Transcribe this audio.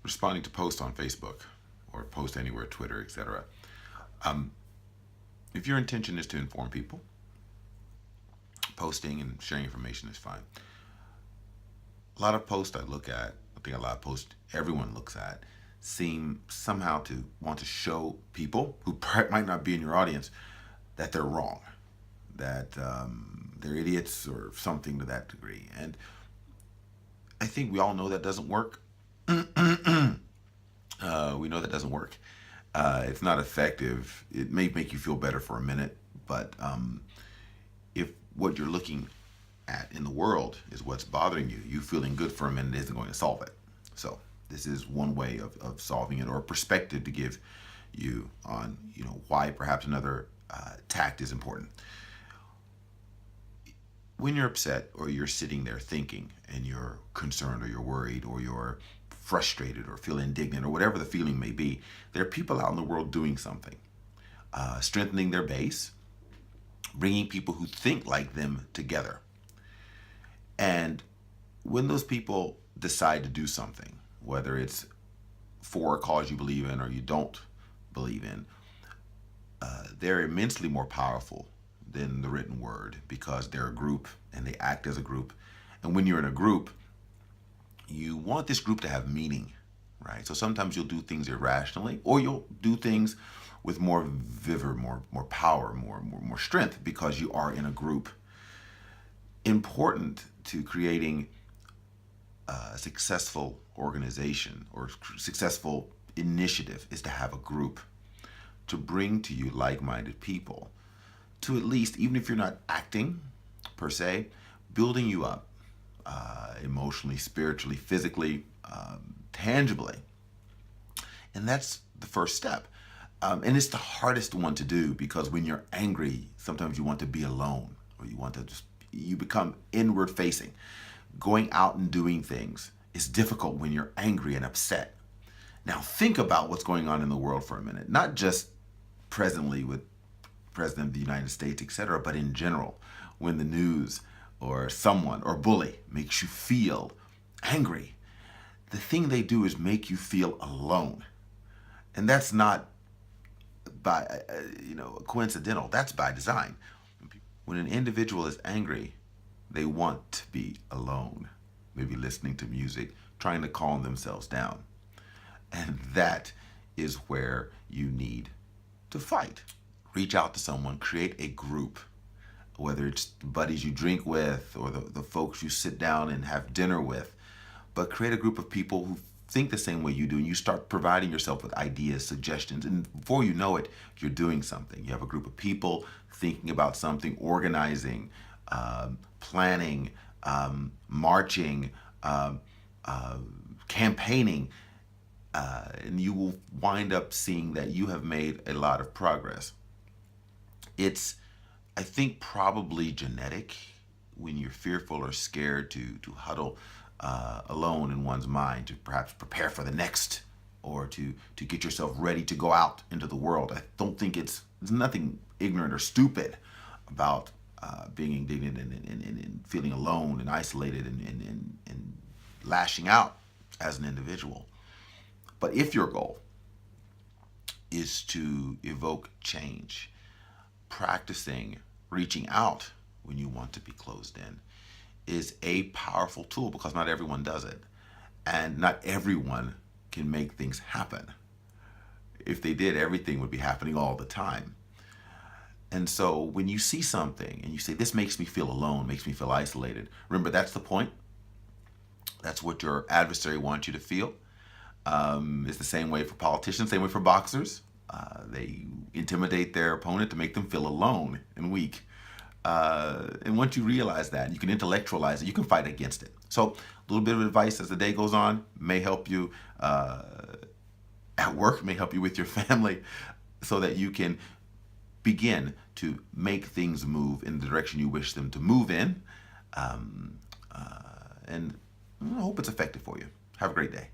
responding to posts on Facebook or post anywhere, Twitter, etc. Um, if your intention is to inform people, posting and sharing information is fine. A lot of posts I look at, I think a lot of posts everyone looks at, seem somehow to want to show people who might not be in your audience that they're wrong, that they're idiots or something to that degree. And I think we all know that doesn't work. We know that doesn't work. It's not effective. It may make you feel better for a minute, but if what you're looking at in the world is what's bothering you, you feeling good for a minute isn't going to solve it. So this is one way of solving it, or a perspective to give you on why perhaps another tact is important. When you're upset or you're sitting there thinking and you're concerned or you're worried or you're frustrated or feel indignant or whatever the feeling may be, there are people out in the world doing something, strengthening their base, bringing people who think like them together. And when those people decide to do something, whether it's for a cause you believe in or you don't believe in, they're immensely more powerful than the written word, because they're a group and they act as a group. And when you're in a group, you want this group to have meaning, right? So sometimes you'll do things irrationally, or you'll do things with more vigor, more power, more strength, because you are in a group. Important to creating a successful organization or successful initiative is to have a group to bring to you like-minded people, to at least, even if you're not acting per se, building you up emotionally, spiritually, physically, tangibly. And that's the first step. And it's the hardest one to do, because when you're angry, sometimes you want to be alone, or you become inward facing. Going out and doing things is difficult when you're angry and upset. Now think about what's going on in the world for a minute, not just presently with President of the United States, etc., but in general, when the news or someone or bully makes you feel angry, the thing they do is make you feel alone. And that's not by coincidental. That's by design. When an individual is angry, they want to be alone, maybe listening to music, trying to calm themselves down. And that is where you need to fight. Reach out to someone, create a group, whether it's buddies you drink with or the folks you sit down and have dinner with, but create a group of people who think the same way you do, and you start providing yourself with ideas, suggestions, and before you know it, you're doing something. You have a group of people thinking about something, organizing, planning, marching, campaigning, and you will wind up seeing that you have made a lot of progress. It's, I think, probably genetic when you're fearful or scared to huddle alone in one's mind, to perhaps prepare for the next, or to get yourself ready to go out into the world. I don't think there's nothing ignorant or stupid about being indignant and feeling alone and isolated and lashing out as an individual. But if your goal is to evoke change, practicing reaching out when you want to be closed in is a powerful tool, because not everyone does it. And not everyone can make things happen. If they did, everything would be happening all the time. And so when you see something and you say, this makes me feel alone, makes me feel isolated, remember, that's the point. That's what your adversary wants you to feel. It's the same way for politicians, same way for boxers. They intimidate their opponent to make them feel alone and weak. And once you realize that, you can intellectualize it, you can fight against it. So a little bit of advice as the day goes on may help you at work, may help you with your family, so that you can begin to make things move in the direction you wish them to move in. And I hope it's effective for you. Have a great day.